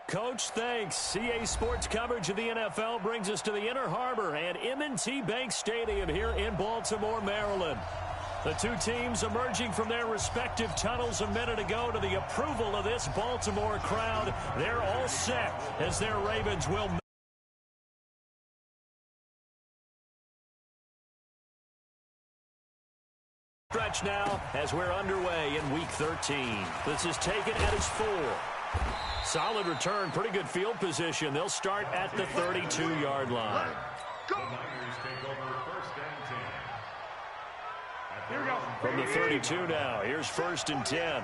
Coach, thanks. CA Sports coverage of the NFL brings us to the Inner Harbor at M&T Bank Stadium here in Baltimore, Maryland. The two teams emerging from their respective tunnels a minute ago to the approval of this Baltimore crowd. They're all set as their Ravens will stretch now as we're underway in Week 13. This is taken at his 4. Solid return, pretty good field position. They'll start at the 32-yard line. From the 32 now, here's 1st and 10.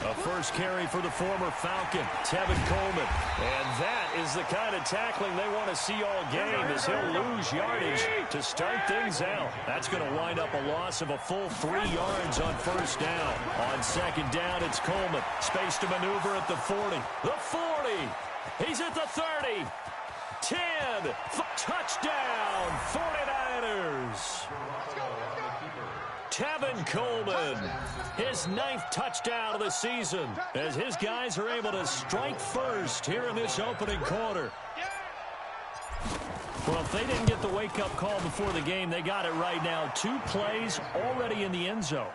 A first carry for the former Falcon, Tevin Coleman. And that is the kind of tackling they want to see all game as he'll lose yardage to start things out. That's going to wind up a loss of a full 3 yards on 1st down. On 2nd down, it's Coleman. Space to maneuver at the 40. The 40. He's at the 30. 10. Touchdown, 49ers. Tevin Coleman, his 9th touchdown of the season, as his guys are able to strike first here in this opening quarter. Well, if they didn't get the wake-up call before the game, they got it right now. 2 plays already in the end zone.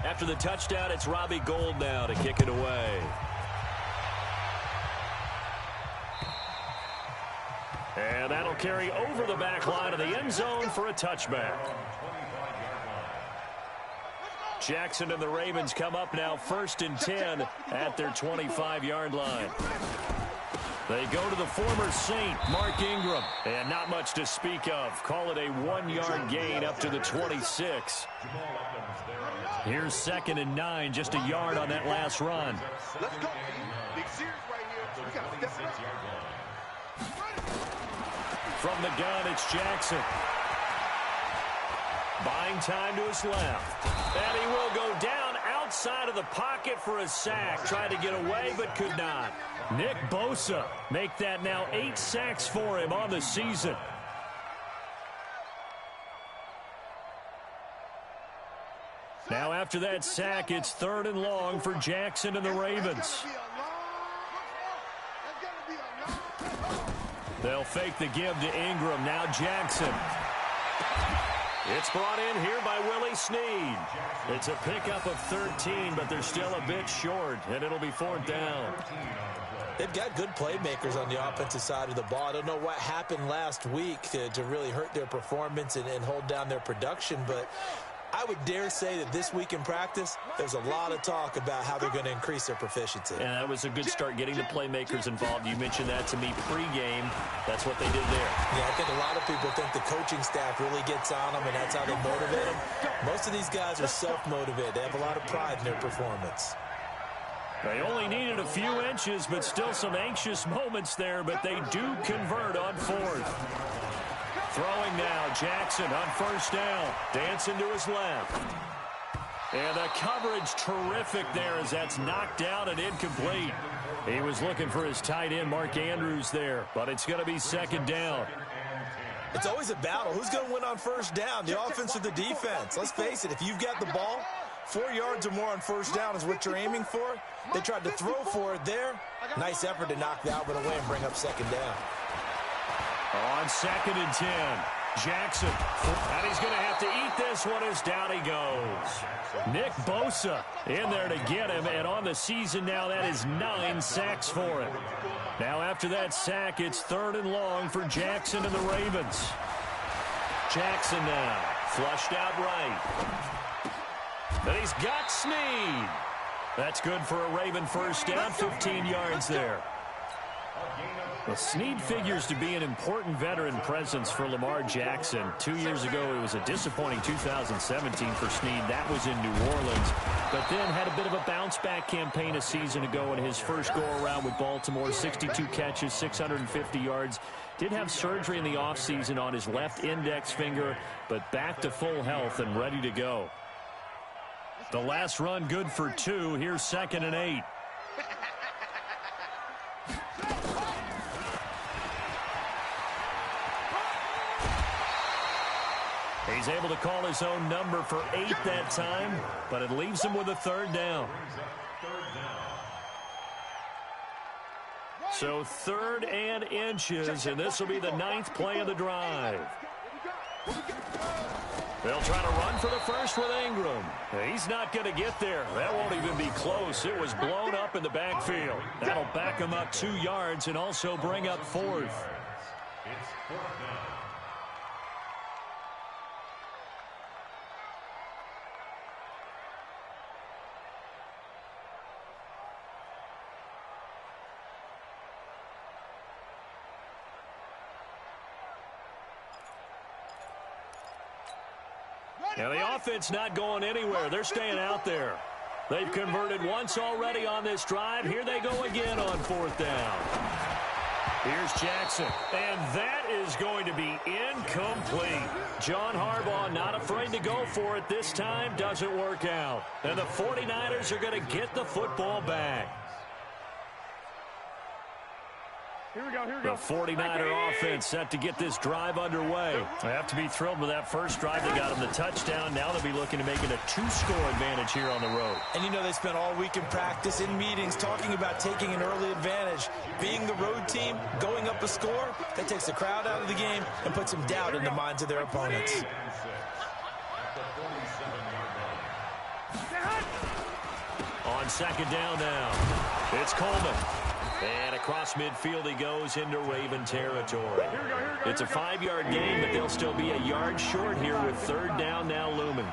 After the touchdown, it's Robbie Gould now to kick it away. And that'll carry over the back line of the end zone for a touchback. Jackson and the Ravens come up now 1st and 10 at their 25-yard line. They go to the former Saint, Mark Ingram. And not much to speak of. Call it a 1-yard gain up to the 26. Here's 2nd and 9, just a yard on that last run. Let's go. Big series right here. We got to step it up. From the gun, it's Jackson. Buying time to his left. And he will go down outside of the pocket for a sack. Tried to get away, but could not. Nick Bosa make that now 8 sacks for him on the season. Now after that sack, it's 3rd and long for Jackson and the Ravens. They'll fake the give to Ingram. Now Jackson. It's brought in here by Willie Snead. It's a pickup of 13, but they're still a bit short, and it'll be 4th down. They've got good playmakers on the offensive side of the ball. I don't know what happened last week to really hurt their performance and hold down their production, but I would dare say that this week in practice, there's a lot of talk about how they're going to increase their proficiency. And that was a good start getting the playmakers involved. You mentioned that to me pregame. That's what they did there. Yeah, I think a lot of people think the coaching staff really gets on them, and that's how they motivate them. Most of these guys are self-motivated. They have a lot of pride in their performance. They only needed a few inches, but still some anxious moments there, but they do convert on 4th. Throwing now, Jackson on 1st down. Dancing to his left. And the coverage terrific there as that's knocked down and incomplete. He was looking for his tight end, Mark Andrews, there, but it's going to be 2nd down. It's always a battle. Who's going to win on 1st down, the offense or the defense? Let's face it, if you've got the ball, 4 yards or more on 1st down is what you're aiming for. They tried to throw for it there. Nice effort to knock that one away and bring up 2nd down. On 2nd and 10, Jackson. And he's going to have to eat this one as down he goes. Nick Bosa in there to get him. And on the season now, that is 9 sacks for him. Now after that sack, it's 3rd and long for Jackson and the Ravens. Jackson now, flushed out right. And he's got Snead. That's good for a Raven 1st down, 15 yards there. Well, Snead figures to be an important veteran presence for Lamar Jackson. 2 years ago, it was a disappointing 2017 for Snead. That was in New Orleans. But then had a bit of a bounce-back campaign a season ago in his first go-around with Baltimore. 62 catches, 650 yards. Did have surgery in the offseason on his left index finger, but back to full health and ready to go. The last run good for 2. Here's 2nd and 8. He's able to call his own number for 8 that time, but it leaves him with a 3rd down. So 3rd and inches, and this will be the 9th play of the drive. They'll try to run for the first with Ingram. He's not going to get there. That won't even be close. It was blown up in the backfield. That'll back him up 2 yards and also bring up 4th. It's 4th down. Now the offense not going anywhere. They're staying out there. They've converted once already on this drive. Here they go again on 4th down. Here's Jackson. And that is going to be incomplete. John Harbaugh not afraid to go for it this time. Doesn't work out. And the 49ers are going to get the football back. The 49er offense set to get this drive underway. They have to be thrilled with that first drive. They got them the touchdown. Now they'll be looking to make it a 2-score advantage here on the road. And you know they spent all week in practice, in meetings, talking about taking an early advantage. Being the road team, going up a score, that takes the crowd out of the game and puts some doubt in the minds of their opponents. On 2nd down now, it's Coleman. And across midfield he goes into Raven territory. It's a 5-yard gain, but they'll still be a yard short here with 3rd down now looming.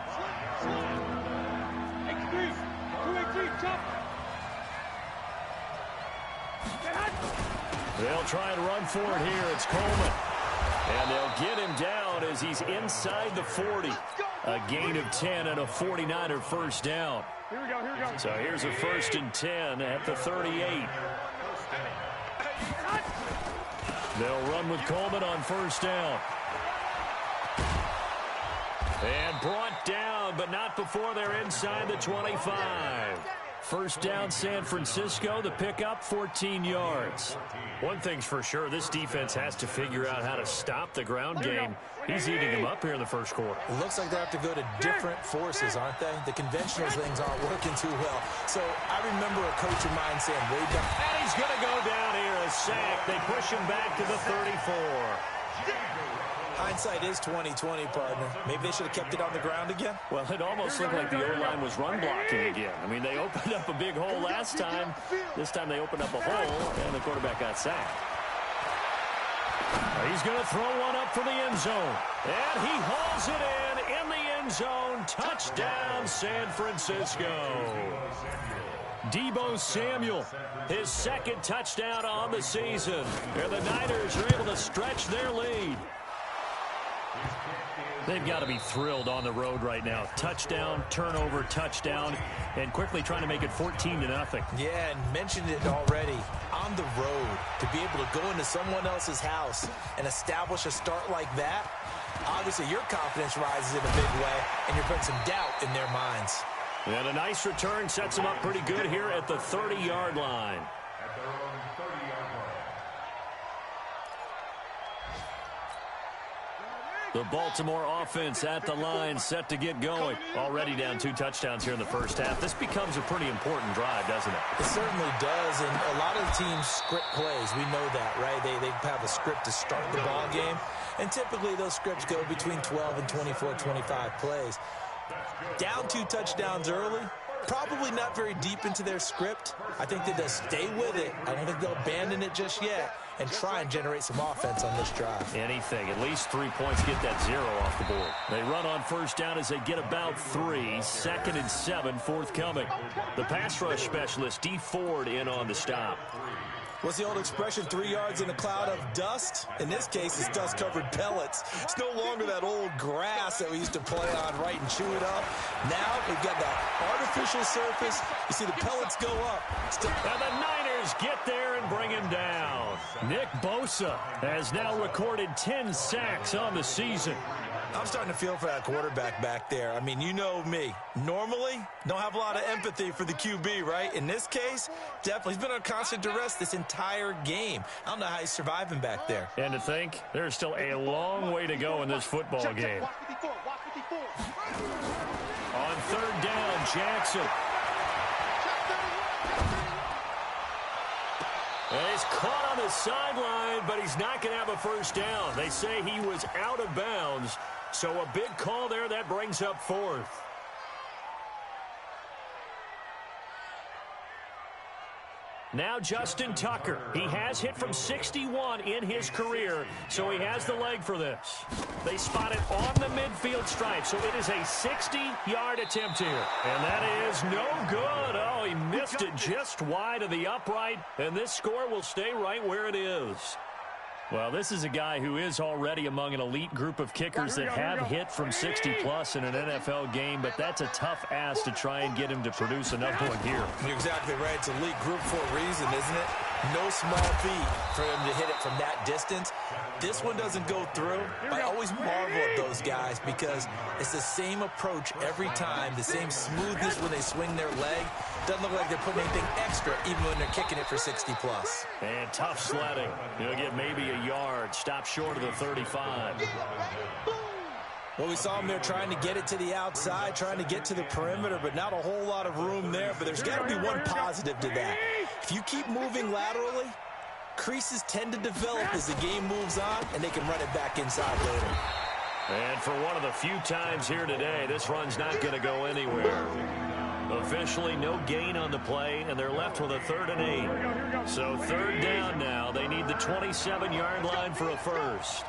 They'll try and run for it here. It's Coleman. And they'll get him down as he's inside the 40. A gain of 10 and a 49er first down. So here's a 1st and 10 at the 38. They'll run with Coleman on 1st down. And brought down, but not before they're inside the 25. 1st down San Francisco, the pickup 14 yards. One thing's for sure, this defense has to figure out how to stop the ground game. He's eating him up here in the first quarter. It looks like they have to go to different forces, aren't they? The conventional things aren't working too well. So I remember a coach of mine saying way down. And he's going to go down here, a sack. They push him back to the 34. Hindsight is 20/20, partner. Maybe they should have kept it on the ground again. Well, it almost looked like the O-line was run blocking again. I mean, they opened up a big hole last time. This time they opened up a hole, and the quarterback got sacked. He's going to throw one up for the end zone. And he hauls it in the end zone. Touchdown, San Francisco. Deebo Samuel, his 2nd touchdown on the season. And the Niners are able to stretch their lead. They've got to be thrilled on the road right now. Touchdown, turnover, touchdown, and quickly trying to make it 14-0. Yeah, and mentioned it already. On the road, to be able to go into someone else's house and establish a start like that, obviously your confidence rises in a big way, and you're putting some doubt in their minds. And a nice return sets them up pretty good here at the 30-yard line. At their own 30-yard line. The Baltimore offense at the line, set to get going. Already down 2 touchdowns here in the first half. This becomes a pretty important drive, doesn't it? It certainly does, and a lot of the teams script plays. We know that, right? They have a script to start the ball game, and typically those scripts go between 12 and 24, 25 plays. Down 2 touchdowns early, probably not very deep into their script. I think that they'll stay with it. I don't think they'll abandon it just yet and try and generate some offense on this drive. Anything. At least 3 points, get that 0 off the board. They run on 1st down as they get about 3. 2nd and 7 forthcoming. The pass rush specialist, D. Ford, in on the stop. What's the old expression, 3 yards in a cloud of dust? In this case, it's dust-covered pellets. It's no longer that old grass that we used to play on, right, and chew it up. Now we've got that artificial surface. You see the pellets go up. And the Niners get there and bring him down. Nick Bosa has now recorded 10 sacks on the season. I'm starting to feel for that quarterback back there. I mean, you know me. Normally, don't have a lot of empathy for the QB, right? In this case, definitely. He's been on constant duress this entire game. I don't know how he's surviving back there. And to think, there's still a long way to go in this football game. On third down, Jackson. And he's caught on the sideline, but he's not going to have a first down. They say he was out of bounds, so a big call there. That brings up fourth. Now Justin Tucker. He has hit from 61 in his career, so he has the leg for this. They spot it on the midfield stripe, so it is a 60-yard attempt here. And that is no good. Oh, he missed it just wide of the upright, and this score will stay right where it is. Well, this is a guy who is already among an elite group of kickers that have hit from 60-plus in an NFL game, but that's a tough ask to try and get him to produce enough one here. You're exactly right. It's elite group for a reason, isn't it? No small feat for him to hit it from that distance. This one doesn't go through. I always marvel at those guys because it's the same approach every time, the same smoothness when they swing their leg. Doesn't look like they're putting anything extra even when they're kicking it for 60-plus. And tough sledding. He'll get maybe a yard. Stop short of the 35. Well, we saw him there trying to get it to the outside, trying to get to the perimeter, but not a whole lot of room there. But there's got to be one positive to that. If you keep moving laterally, creases tend to develop as the game moves on, and they can run it back inside later. And for one of the few times here today, this run's not going to go anywhere. Officially no gain on the play, and they're left with a 3rd and 8. So third down now. They need the 27-yard line for a first.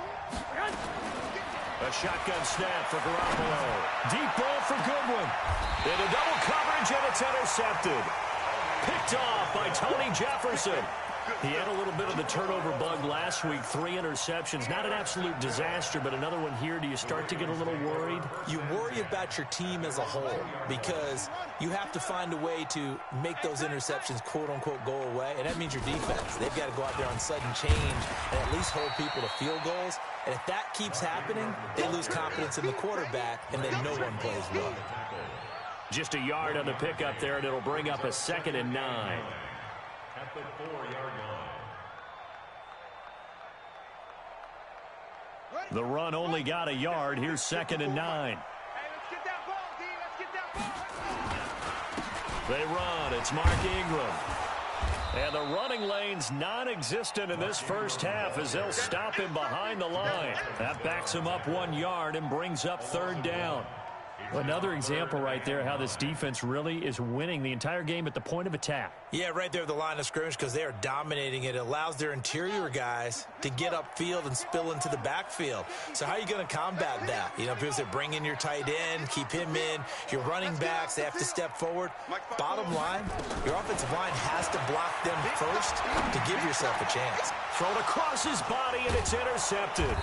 A shotgun snap for Garoppolo. Deep ball for Goodwin. Into double coverage, and it's intercepted. Picked off by Tony Jefferson. He had a little bit of the turnover bug last week, 3 interceptions. Not an absolute disaster, but another one here. Do you start to get a little worried? You worry about your team as a whole because you have to find a way to make those interceptions, quote-unquote, go away, and that means your defense. They've got to go out there on sudden change and at least hold people to field goals. And if that keeps happening, they lose confidence in the quarterback, and then no one plays well. Just a yard on the pickup there, and it'll bring up a 2nd and 9. At the 4-yard line. The run only got a yard. Here's 2nd and 9. Hey, let's get that ball, D. Let's get that ball. They run. It's Mark Ingram. And the running lane's non-existent in this first half as they'll stop him behind the line. That backs him up 1 yard and brings up 3rd down. Another example right there how this defense really is winning the entire game at the point of attack. Yeah, right there at the line of scrimmage because they are dominating it. It allows their interior guys to get upfield and spill into the backfield. So how are you going to combat that? You know, people say bring in your tight end, keep him in. Your running backs, they have to step forward. Bottom line, your offensive line has to block them first to give yourself a chance. Thrown across his body, and it's intercepted.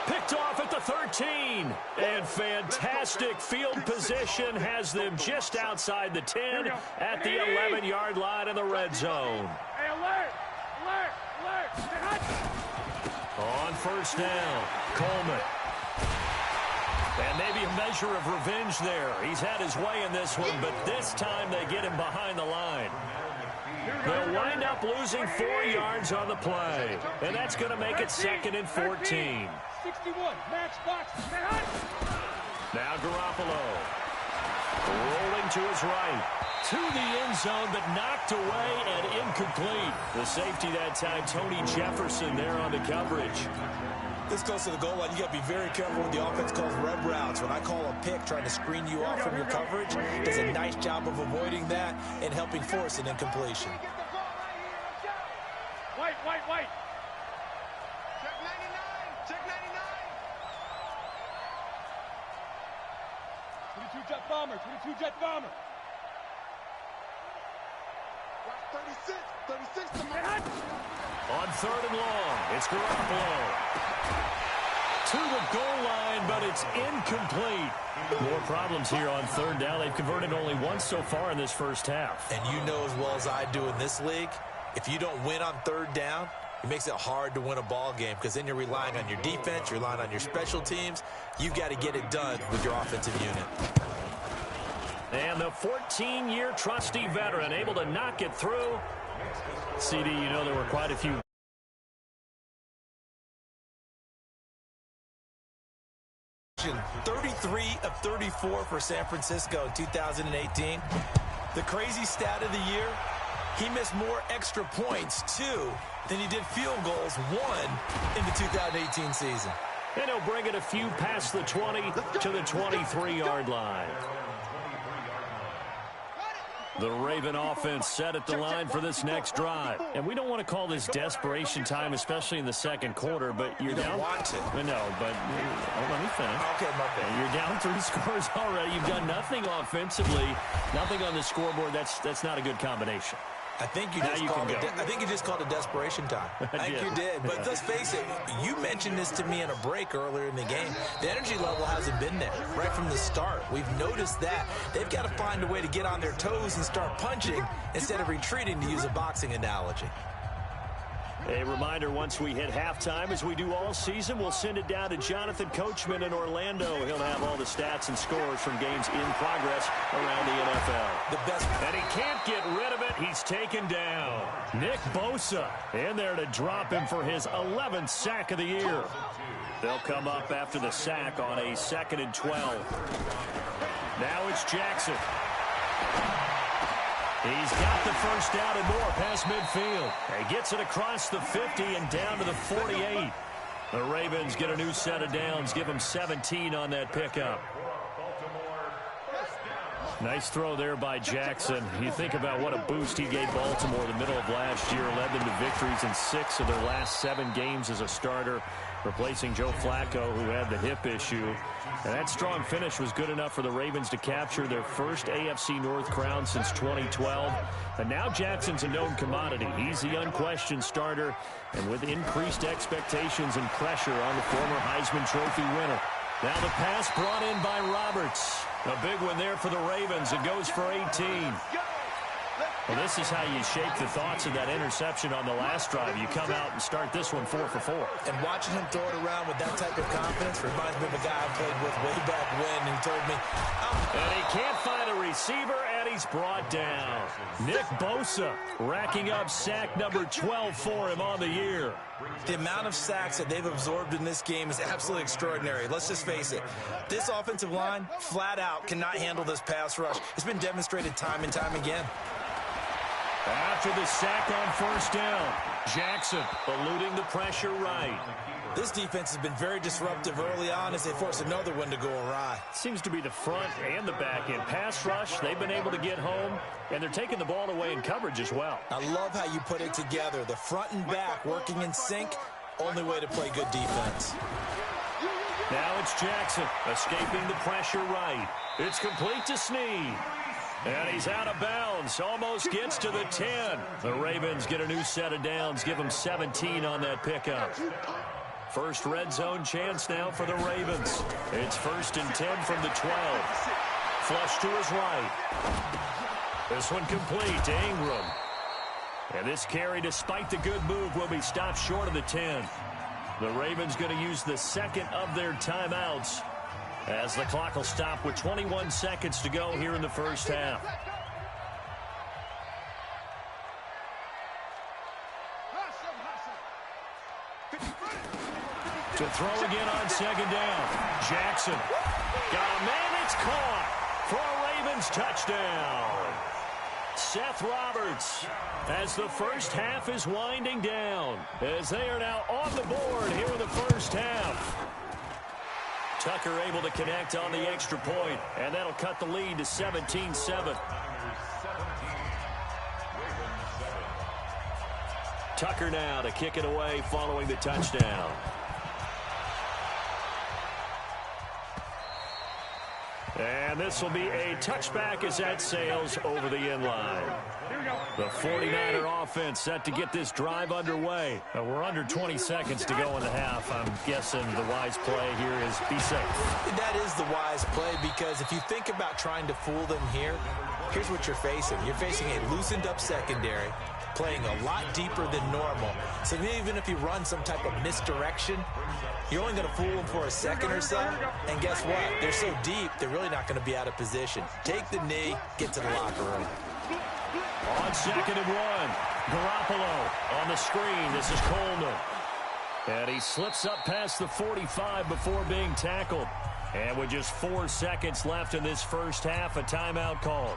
Picked off at the 13. And fantastic field position has them just outside the 10 at the 11-yard line in the red zone. Hey, alert! Alert! Alert! On first down, Coleman. And maybe a measure of revenge there. He's had his way in this one, but this time they get him behind the line. They'll wind up losing 4 yards on the play. And that's going to make it 2nd and 14. 61, match box. Now Garoppolo. Rolling to his right. To the end zone, but knocked away and incomplete. The safety that time, Tony Jefferson there on the coverage. This goes to the goal line. You got to be very careful when the offense calls rub routes. When I call a pick trying to screen you off from your coverage, does a nice job of avoiding that and helping force an incompletion. White. Check 99. Check 99. 22 jet bomber. On 3rd and long, it's Garoppolo. To the goal line, but it's incomplete. More problems here on 3rd down. They've converted only once so far in this first half. And you know as well as I do in this league, if you don't win on 3rd down, it makes it hard to win a ball game because then you're relying on your defense, you're relying on your special teams. You've got to get it done with your offensive unit. And the 14-year trusty veteran able to knock it through. CD, you know there were quite a few. 33 of 34 for San Francisco in 2018. The crazy stat of the year, he missed more extra points, 2, than he did field goals, 1, in the 2018 season. And he'll bring it a few past the 20 to the 23-yard line. The Raven offense set at the line for this next drive. And we don't want to call this desperation time, especially in the second quarter, but you're down. You don't want to. No, but let me finish. Okay, my bad. You're down 3 scores already. You've done nothing offensively, nothing on the scoreboard. That's not a good combination. I think you just called it desperation time. I think you did. But let's face it, you mentioned this to me in a break earlier in the game. The energy level hasn't been there right from the start. We've noticed that. They've got to find a way to get on their toes and start punching instead of retreating, to use a boxing analogy. A reminder, once we hit halftime, as we do all season, we'll send it down to Jonathan Coachman in Orlando. He'll have all the stats and scores from games in progress around the NFL. The best. And he can't get rid of it. He's taken down. Nick Bosa in there to drop him for his 11th sack of the year. They'll come up after the sack on a 2nd and 12. Now it's Jackson. He's got the first down and more past midfield. He gets it across the 50 and down to the 48. The Ravens get a new set of downs, give them 17 on that pickup. Nice throw there by Jackson. You think about what a boost he gave Baltimore in the middle of last year, led them to victories in 6 of their last 7 games as a starter, replacing Joe Flacco, who had the hip issue. And that strong finish was good enough for the Ravens to capture their first AFC North crown since 2012. And now Jackson's a known commodity. He's the unquestioned starter, and with increased expectations and pressure on the former Heisman Trophy winner. Now the pass brought in by Roberts. A big one there for the Ravens. It goes for 18. Well, this is how you shape the thoughts of that interception on the last drive. You come out and start this one 4 for 4. And watching him throw it around with that type of confidence reminds me of a guy I played with way back when who told me, and he can't find a receiver, and he's brought down. Nick Bosa racking up sack number 12 for him on the year. The amount of sacks that they've absorbed in this game is absolutely extraordinary. Let's just face it. This offensive line, flat out, cannot handle this pass rush. It's been demonstrated time and time again. After the sack on first down, Jackson eluding the pressure right. This defense has been very disruptive early on as they force another one to go awry. Seems to be the front and the back end. Pass rush, they've been able to get home, and they're taking the ball away in coverage as well. I love how you put it together. The front and back working in sync, only way to play good defense. Now it's Jackson escaping the pressure right. It's complete to Snead. And he's out of bounds, almost gets to the 10. The Ravens get a new set of downs, give them 17 on that pickup. First red zone chance now for the Ravens. It's 1st and 10 from the 12. Flush to his right. This one complete to Ingram. And this carry, despite the good move, will be stopped short of the 10. The Ravens going to use the second of their timeouts, as the clock will stop with 21 seconds to go here in the first half. To throw again on 2nd down. Jackson got a man. It's caught for a Ravens touchdown. Seth Roberts, as the first half is winding down, as they are now on the board here in the first half. Tucker able to connect on the extra point, and that'll cut the lead to 17-7. Tucker now to kick it away following the touchdown. And And this will be a touchback as that sails over the end line. The 49er offense set to get this drive underway. We're under 20 seconds to go in the half. I'm guessing the wise play here is be safe. That is the wise play, because if you think about trying to fool them here, here's what you're facing. You're facing a loosened up secondary, playing a lot deeper than normal. So even if you run some type of misdirection, you're only going to fool them for a second or so. And guess what? They're so deep, they're really not going to be out of position. Take the knee, get to the locker room. On 2nd and 1, Garoppolo on the screen. This is Coleman. And he slips up past the 45 before being tackled. And with just 4 seconds left in this first half, a timeout called.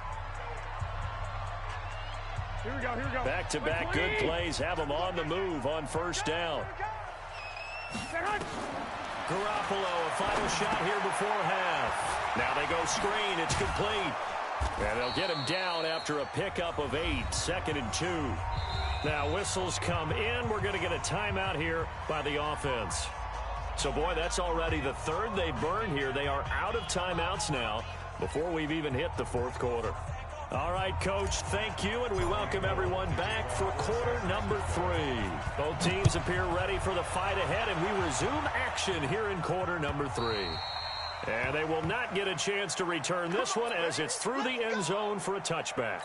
Here we go. Back-to-back good plays have him on the move on first down. Garoppolo, a final shot here before half. Now they go screen. It's complete. And they'll get him down after a pickup of 8, 2nd and 2. Now whistles come in. We're going to get a timeout here by the offense. So, boy, that's already the third they burn here. They are out of timeouts now before we've even hit the fourth quarter. All right, Coach, thank you, and we welcome everyone back for quarter number 3. Both teams appear ready for the fight ahead, and we resume action here in quarter number 3. And they will not get a chance to return this one as it's through the end zone for a touchback.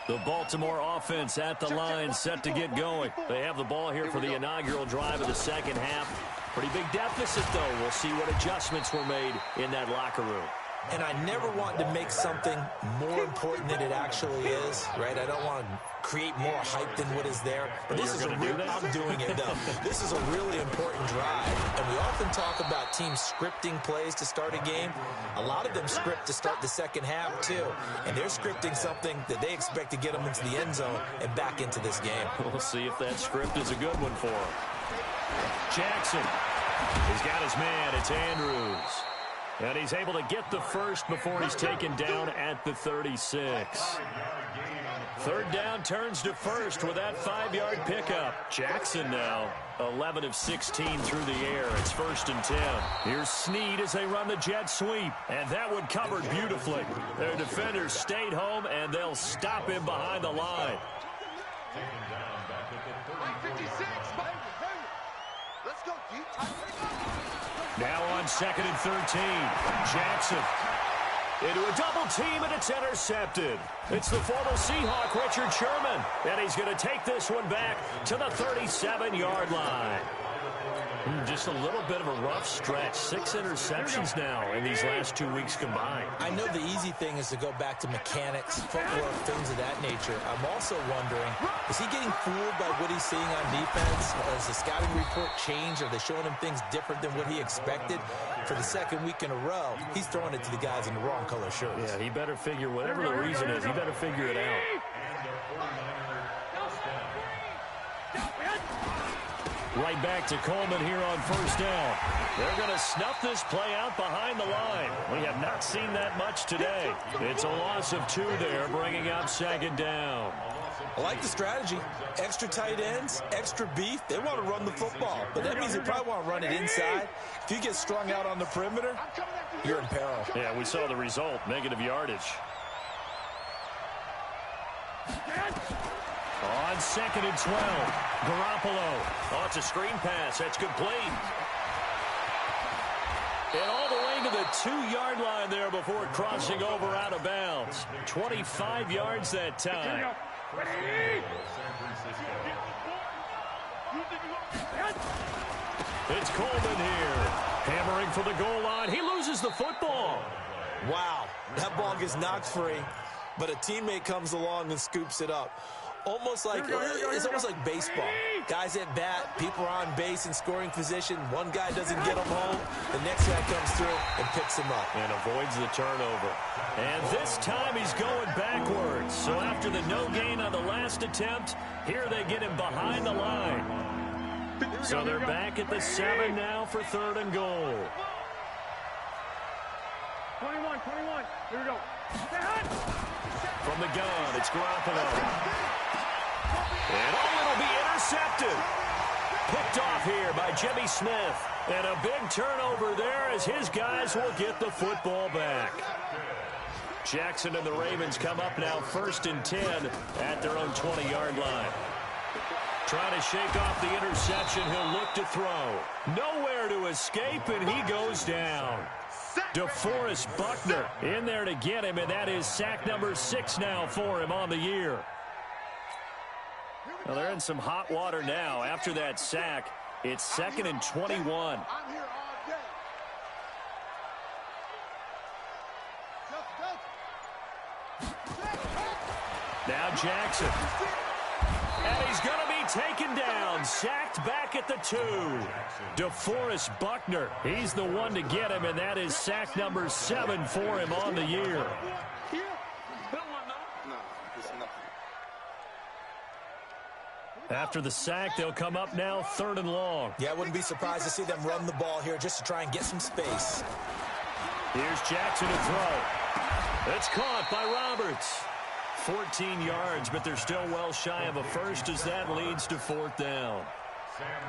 The Baltimore offense at the line, set to get going. They have the ball here for the inaugural drive of the second half. Pretty big deficit, though. We'll see what adjustments were made in that locker room. And I never want to make something more important than it actually is, right? I don't want to create more hype than what is there. But this is a real, I'm doing it, though. This is a really important drive. And we often talk about teams scripting plays to start a game. A lot of them script to start the second half, too. And they're scripting something that they expect to get them into the end zone and back into this game. We'll see if that script is a good one for him. Jackson. He's got his man. It's Andrews. And he's able to get the first before he's taken down at the 36. Third down turns to first with that 5-yard pickup. Jackson now 11 of 16 through the air. It's 1st and 10. Here's Snead as they run the jet sweep. And that one covered beautifully. Their defenders stayed home, and they'll stop him behind the line. Let's go, deep. Now on 2nd and 13, Jackson into a double team, and it's intercepted. It's the former Seahawk, Richard Sherman, and he's going to take this one back to the 37-yard line. Just a little bit of a rough stretch. 6 interceptions now in these last 2 weeks combined. I know the easy thing is to go back to mechanics, footwork, things of that nature. I'm also wondering, is he getting fooled by what he's seeing on defense? Has the scouting report changed? Are they showing him things different than what he expected? For the second week in a row, he's throwing it to the guys in the wrong color shirts. Yeah, he better figure, whatever the reason is, he better figure it out. Right back to Coleman here on first down. They're going to snuff this play out behind the line. We have not seen that much today. It's a loss of 2 there, bringing up 2nd down. I like the strategy. Extra tight ends, extra beef. They want to run the football, but that means they probably want to run it inside. If you get strung out on the perimeter, you're in peril. Yeah, we saw the result, negative yardage. On 2nd and 12, Garoppolo. Oh, it's a screen pass. That's complete. And all the way to the 2-yard line there before crossing over out of bounds. 25 yards that time. It's Coleman here. Hammering for the goal line. He loses the football. Wow, that ball gets knocked free, but a teammate comes along and scoops it up. Almost like, it's almost like baseball. Guys at bat, people are on base in scoring position. One guy doesn't get him home. The next guy comes through and picks him up. And avoids the turnover. And this time he's going backwards. So after the no gain on the last attempt, here they get him behind the line. So they're back at the 7 now for 3rd and goal. 21. Here we go. From the gun, it's Garoppolo. And it'll be intercepted. Picked off here by Jimmy Smith. And a big turnover there as his guys will get the football back. Jackson and the Ravens come up now 1st and 10 at their own 20-yard line. Trying to shake off the interception. He'll look to throw. Nowhere to escape, and he goes down. DeForest Buckner in there to get him, and that is sack number 6 now for him on the year. Well, they're in some hot water now. After that sack, it's 2nd and 21. Now Jackson. And he's going to be taken down. Sacked back at the 2. DeForest Buckner. He's the one to get him, and that is sack number 7 for him on the year. After the sack, they'll come up now 3rd and long. Yeah, I wouldn't be surprised to see them run the ball here just to try and get some space. Here's Jackson to throw. It's caught by Roberts. 14 yards, but they're still well shy of a first as that leads to 4th down.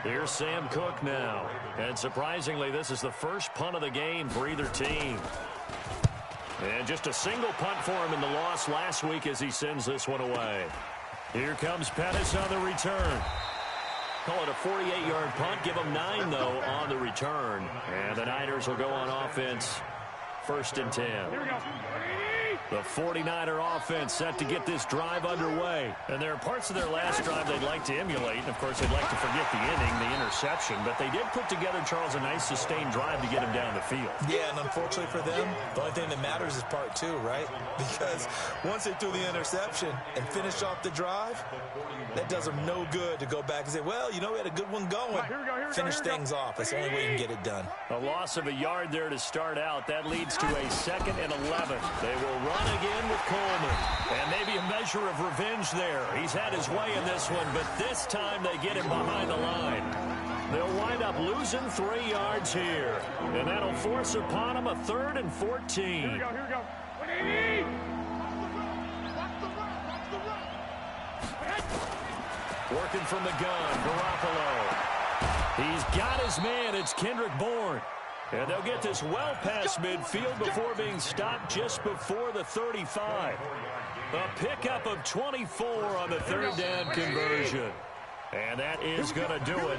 Here's Sam Cook now. And surprisingly, this is the first punt of the game for either team. And just a single punt for him in the loss last week as he sends this one away. Here comes Pettis on the return. Call it a 48-yard punt. Give him 9, though, on the return. And the Niners will go on offense 1st and 10. Here we go. The 49er offense set to get this drive underway. And there are parts of their last drive they'd like to emulate. And, of course, they'd like to forget the inning, the interception. But they did put together, Charles, a nice sustained drive to get him down the field. Yeah, and unfortunately for them, the only thing that matters is part 2, right? Because once they threw the interception and finished off the drive, that does them no good to go back and say, well, you know, we had a good one going. Finish things off. That's the only way you can get it done. A loss of a yard there to start out. That leads to a 2nd and 11. They will run again with Coleman. And maybe a measure of revenge there. He's had his way in this one, but this time they get him behind the line. They'll wind up losing 3 yards here. And that'll force upon him a 3rd and 14. Here we go, here we go. 180! Working from the gun, Garoppolo. He's got his man. It's Kendrick Bourne. And they'll get this well past midfield before being stopped just before the 35. A pickup of 24 on the 3rd down conversion. And that is going to do it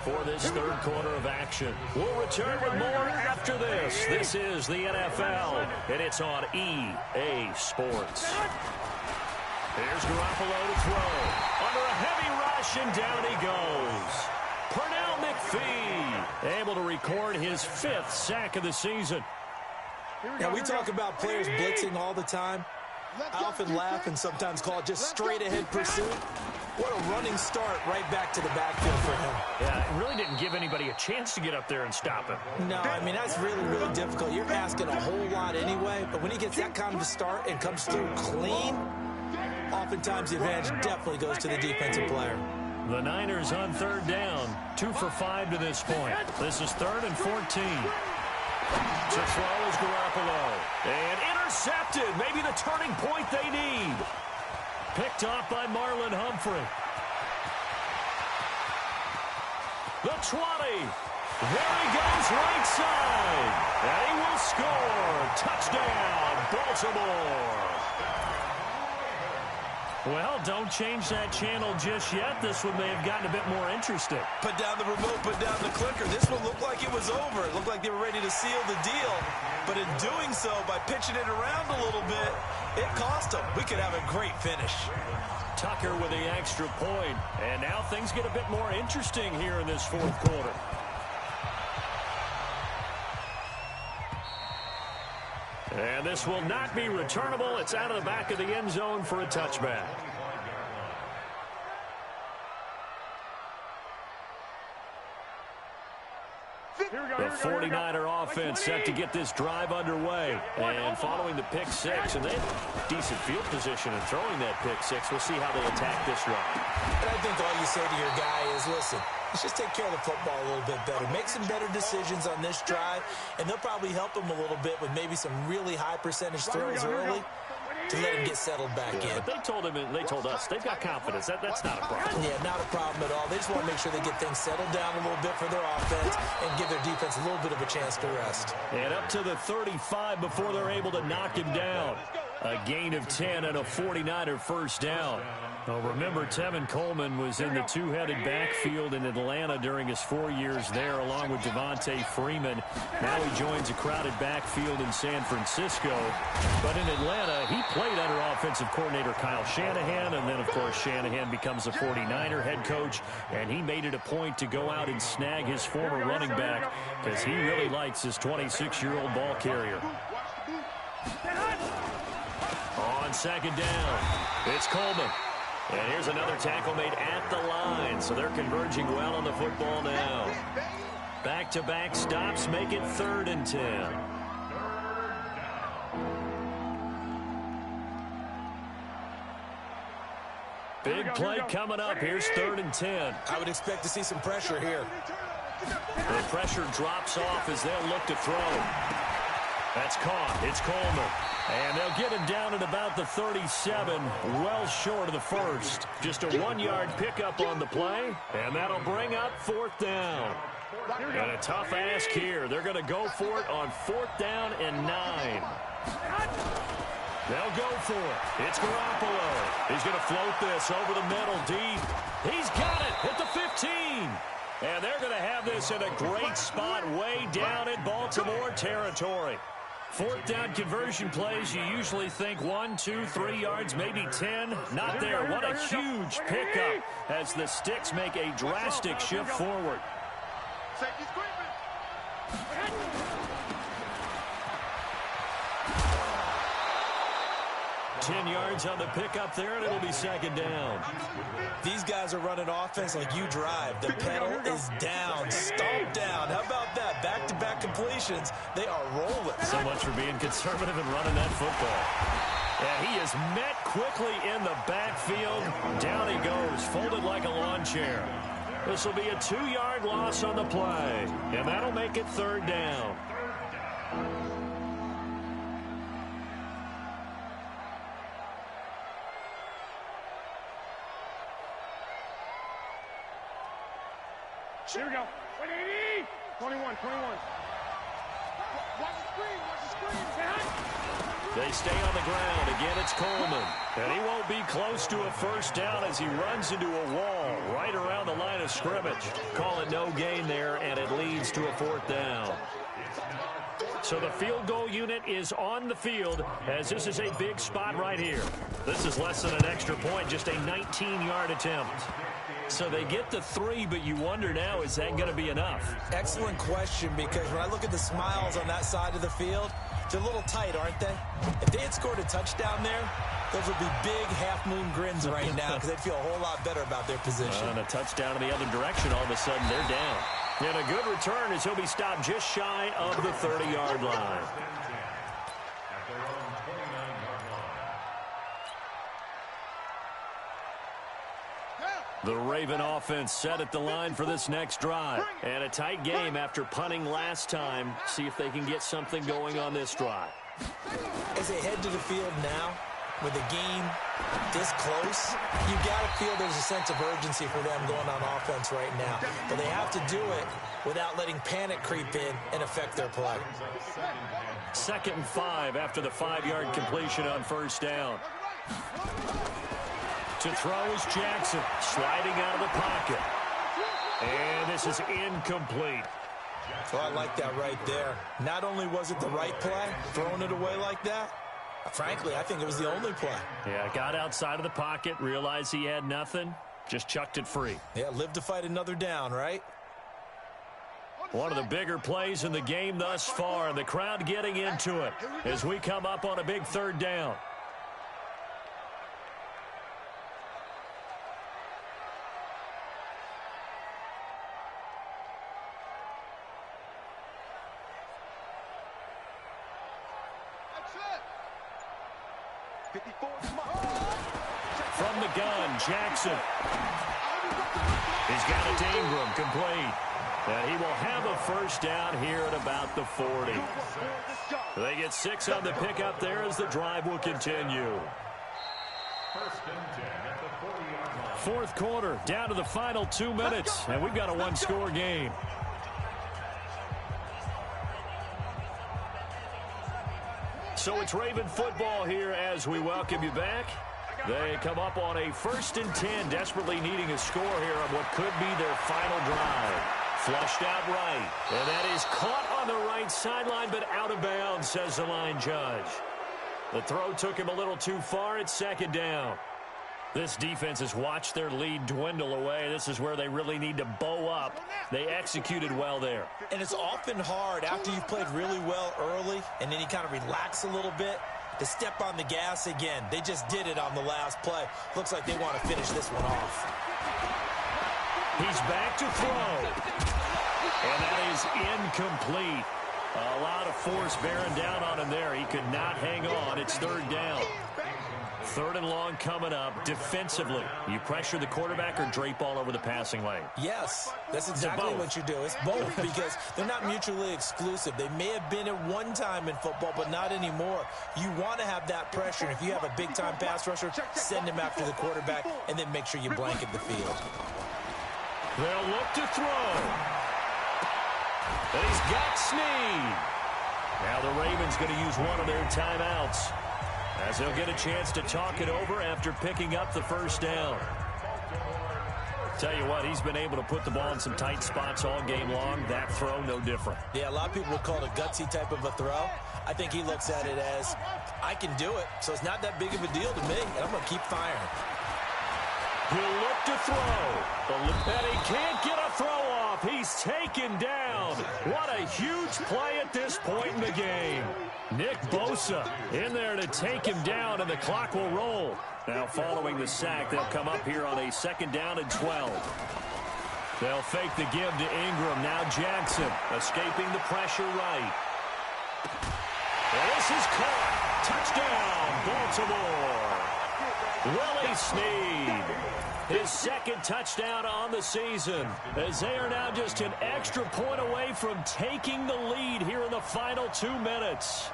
for this 3rd quarter of action. We'll return with more after this. This is the NFL, and it's on EA Sports. Here's Garoppolo to throw. Under a heavy rush, and down he goes. Pernell McPhee able to record his 5th sack of the season. Now, we talk about players blitzing all the time. I often laugh and sometimes call it just straight-ahead pursuit. What a running start right back to the backfield for him. Yeah, it really didn't give anybody a chance to get up there and stop him. No, I mean, that's really, really difficult. You're asking a whole lot anyway, but when he gets that kind of a start and comes through clean, oftentimes the advantage definitely goes to the defensive player. The Niners on 3rd down, 2 for 5 to this point. This is 3rd and 14. To throw is Garoppolo. And intercepted. Maybe the turning point they need. Picked off by Marlon Humphrey. The 20. There he goes right side. And he will score. Touchdown, Baltimore. Well, don't change that channel just yet. This one may have gotten a bit more interesting. Put down the remote, put down the clicker. This one looked like it was over. It looked like they were ready to seal the deal. But in doing so, by pitching it around a little bit, it cost them. We could have a great finish. Tucker with the extra point. And now things get a bit more interesting here in this 4th quarter. And this will not be returnable. It's out of the back of the end zone for a touchback. The 49er offense set to get this drive underway. And following the pick 6, and they have decent field position in throwing that pick 6. We'll see how they attack this run. And I think all you say to your guy is, listen, let's just take care of the football a little bit better. Make some better decisions on this drive, and they'll probably help them a little bit with maybe some really high percentage throws early. to let him get settled back in. But they told us they've got confidence. That's not a problem. Yeah, not a problem at all. They just want to make sure they get things settled down a little bit for their offense and give their defense a little bit of a chance to rest. And up to the 35 before they're able to knock him down. A gain of 10 and a 49er first down. Now remember, Tevin Coleman was in the two-headed backfield in Atlanta during his 4 years there, along with Devontae Freeman. Now he joins a crowded backfield in San Francisco. But in Atlanta, he played under offensive coordinator Kyle Shanahan, and then, of course, Shanahan becomes a 49er head coach, and he made it a point to go out and snag his former running back because he really likes his 26-year-old ball carrier. On second down, it's Coleman. And here's another tackle made at the line, so they're converging well on the football now. Back-to-back stops make it 3rd and 10. Big play coming up. Here's 3rd and 10. I would expect to see some pressure here. The pressure drops off as they'll look to throw. That's caught. It's Coleman. And they'll get him down at about the 37, well short of the first. Just a 1-yard pickup on the play, and that'll bring up 4th down. And a tough ask here. They're going to go for it on 4th down and 9. They'll go for it. It's Garoppolo. He's going to float this over the middle deep. He's got it at the 15. And they're going to have this in a great spot way down in Baltimore territory. 4th down conversion plays, you usually think 1, 2, 3 yards, maybe 10. Not there. What a huge pickup as the Sticks make a drastic shift forward. 10 yards on the pickup there, and it'll be 2nd down. These guys are running offense like you drive. The pedal is down, stomped down. How about that? Back-to-back completions. They are rolling. So much for being conservative and running that football. And he is met quickly in the backfield. Down he goes, folded like a lawn chair. This will be a 2-yard loss on the play, and that'll make it 3rd down. Here we go. 180. 21. Watch the screen. They stay on the ground. Again, it's Coleman. And he won't be close to a first down as he runs into a wall right around the line of scrimmage. Call it no gain there, and it leads to a 4th down. So the field goal unit is on the field as this is a big spot right here. This is less than an extra point, just a 19-yard attempt. So they get the 3, but you wonder now, is that going to be enough? Excellent question, because when I look at the smiles on that side of the field, they're a little tight, aren't they? If they had scored a touchdown there, those would be big half-moon grins right now because they'd feel a whole lot better about their position. And a touchdown in the other direction, all of a sudden they're down. And a good return as he'll be stopped just shy of the 30-yard line. The Raven offense set at the line for this next drive. And a tight game after punting last time. See if they can get something going on this drive. As they head to the field now, with the game this close, you got to feel there's a sense of urgency for them going on offense right now. But they have to do it without letting panic creep in and affect their play. 2nd and 5 after the 5-yard completion on first down. To throw is Jackson, sliding out of the pocket. And this is incomplete. So I like that right there. Not only was it the right play, throwing it away like that, frankly, I think it was the only play. Yeah, got outside of the pocket, realized he had nothing, just chucked it free. Yeah, live to fight another down, right? One of the bigger plays in the game thus far, and the crowd getting into it as we come up on a big 3rd down. From the gun, Jackson. He's got it to Ingram, complete. And he will have a first down here at about the 40. They get 6 on the pickup there as the drive will continue. First and 10 at the 40-yard line. Fourth quarter, down to the final 2 minutes, and we've got a one-score game. So it's Raven football here as we welcome you back. They come up on a 1st and 10, desperately needing a score here on what could be their final drive. Flushed out right, and that is caught on the right sideline, but out of bounds, says the line judge. The throw took him a little too far. It's 2nd down. This defense has watched their lead dwindle away. This is where they really need to bow up. They executed well there. And it's often hard after you've played really well early and then you kind of relax a little bit to step on the gas again. They just did it on the last play. Looks like they want to finish this one off. He's back to throw. And that is incomplete. A lot of force bearing down on him there. He could not hang on. It's 3rd down. 3rd and long coming up. Defensively, you pressure the quarterback or drape all over the passing lane? Yes, that's exactly what you do. It's both because they're not mutually exclusive. They may have been at one time in football, but not anymore. You want to have that pressure. And if you have a big-time pass rusher, send him after the quarterback and then make sure you blanket the field. They'll look to throw. And he's got Snead. Now the Ravens going to use one of their timeouts as they'll get a chance to talk it over after picking up the first down. Tell you what, he's been able to put the ball in some tight spots all game long. That throw, no different. Yeah, a lot of people would call it a gutsy type of a throw. I think he looks at it as, I can do it, so it's not that big of a deal to me, and I'm going to keep firing. He'll look to throw. And he can't get a throw off. He's taken down. What a huge play at this point in the game. Nick Bosa in there to take him down, and the clock will roll. Now following the sack, they'll come up here on a 2nd down and 12. They'll fake the give to Ingram. Now Jackson escaping the pressure right. This is caught. Touchdown, Baltimore. Willie Snead. His 2nd touchdown on the season, as they are now just an extra point away from taking the lead here in the final 2 minutes.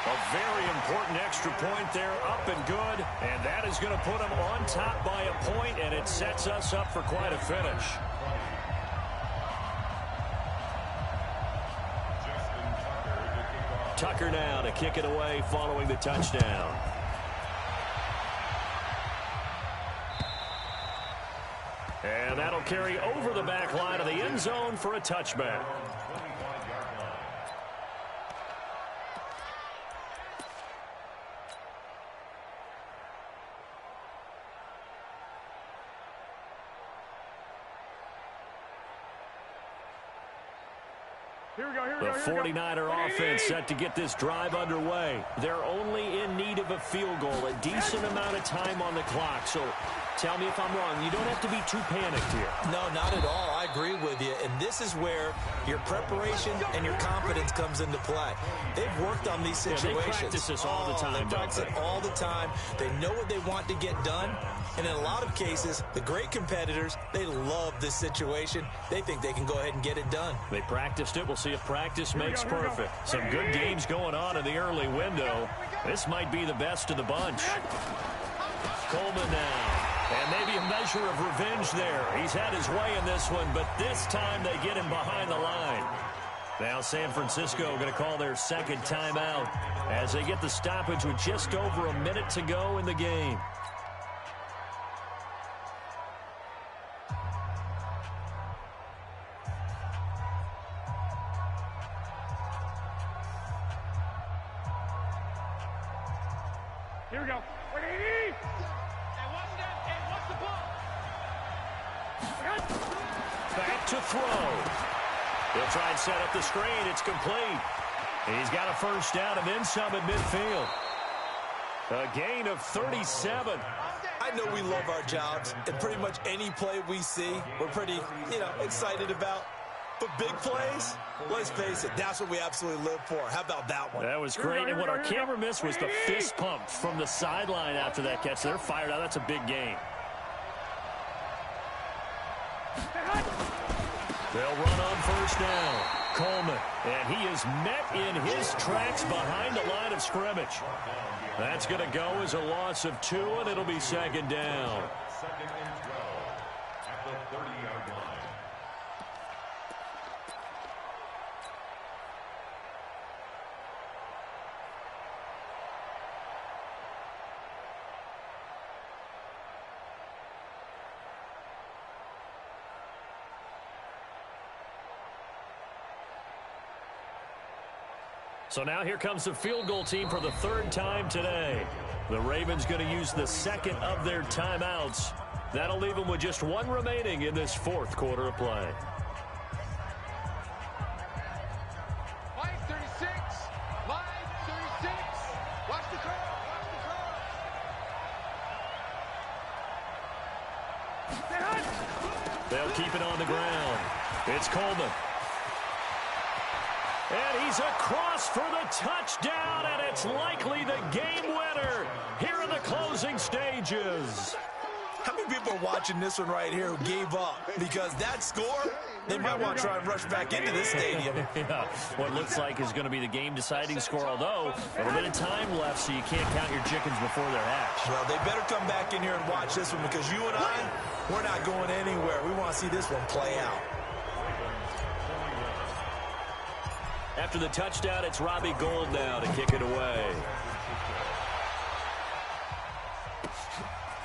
A very important extra point there, up and good, and that is going to put them on top by a point, and it sets us up for quite a finish. Tucker now to kick it away following the touchdown. And that'll carry over the back line of the end zone for a touchback. The 49er offense set to get this drive underway. They're only in need of a field goal, a decent amount of time on the clock. So tell me if I'm wrong. You don't have to be too panicked here. No, not at all. I agree with you. And this is where your preparation and your confidence comes into play. They've worked on these situations. Yeah, they practice this all the time. They practice it all the time. They know what they want to get done. And in a lot of cases, the great competitors, they love this situation. They think they can go ahead and get it done. They practiced it. We'll see if practice makes perfect. Some good games going on in the early window. This might be the best of the bunch. Coleman now. And maybe a measure of revenge there. He's had his way in this one, but this time they get him behind the line. Now San Francisco going to call their 2nd timeout as they get the stoppage with just over a minute to go in the game. Here we go. 180. Back to throw. He'll try and set up the screen. It's complete. He's got a first down and then some at midfield. A gain of 37. I know we love our jobs, and pretty much any play we see, we're pretty, excited about. But big plays, let's face it, that's what we absolutely live for. How about that one? That was great. And what our camera missed was the fist pump from the sideline after that catch. They're fired out. That's a big game. They'll run on first down. Coleman, and he is met in his tracks behind the line of scrimmage. That's going to go as a loss of 2, and it'll be second down. Second and 12 at the 30-yard line. So now here comes the field goal team for the 3rd time today. The Ravens going to use the 2nd of their timeouts. That'll leave them with just 1 remaining in this 4th quarter of play. Line 36. Line 36. Watch the crowd. Watch the crowd. They'll keep it on the ground. It's Coleman. And he's across for the touchdown, and it's likely the game winner here in the closing stages. How many people are watching this one right here who gave up? Because that score, they might want to try and rush back into this stadium. Yeah, what looks like is going to be the game-deciding score, although a little bit of time left, so you can't count your chickens before they're hatched. Well, they better come back in here and watch this one, because you and I, we're not going anywhere. We want to see this one play out. After the touchdown, it's Robbie Gould now to kick it away.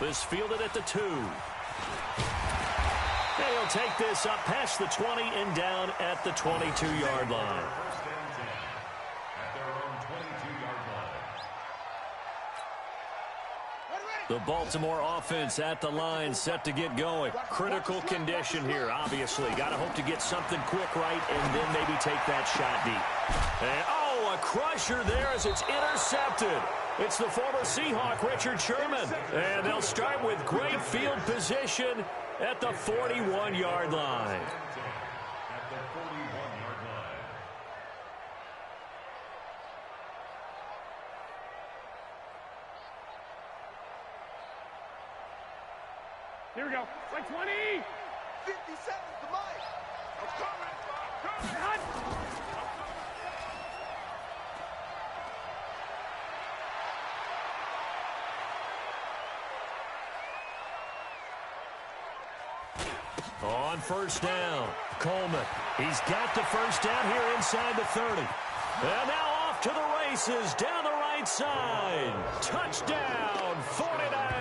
This fielded at the 2. They'll take this up past the 20 and down at the 22-yard line. First and 10 at their own 22-yard line. The Baltimore offense at the line, set to get going. Critical condition here, obviously. Got to hope to get something quick right and then maybe take that shot deep. And, oh, a crusher there as it's intercepted. It's the former Seahawk, Richard Sherman. And they'll start with great field position at the 41-yard line. At the 41-yard line. Here we go. Like 20. 50 seconds to Mike. I'm coming. Hot. On first down, Coleman. He's got the first down here inside the 30. And now off to the races down the right side. Touchdown, 49ers.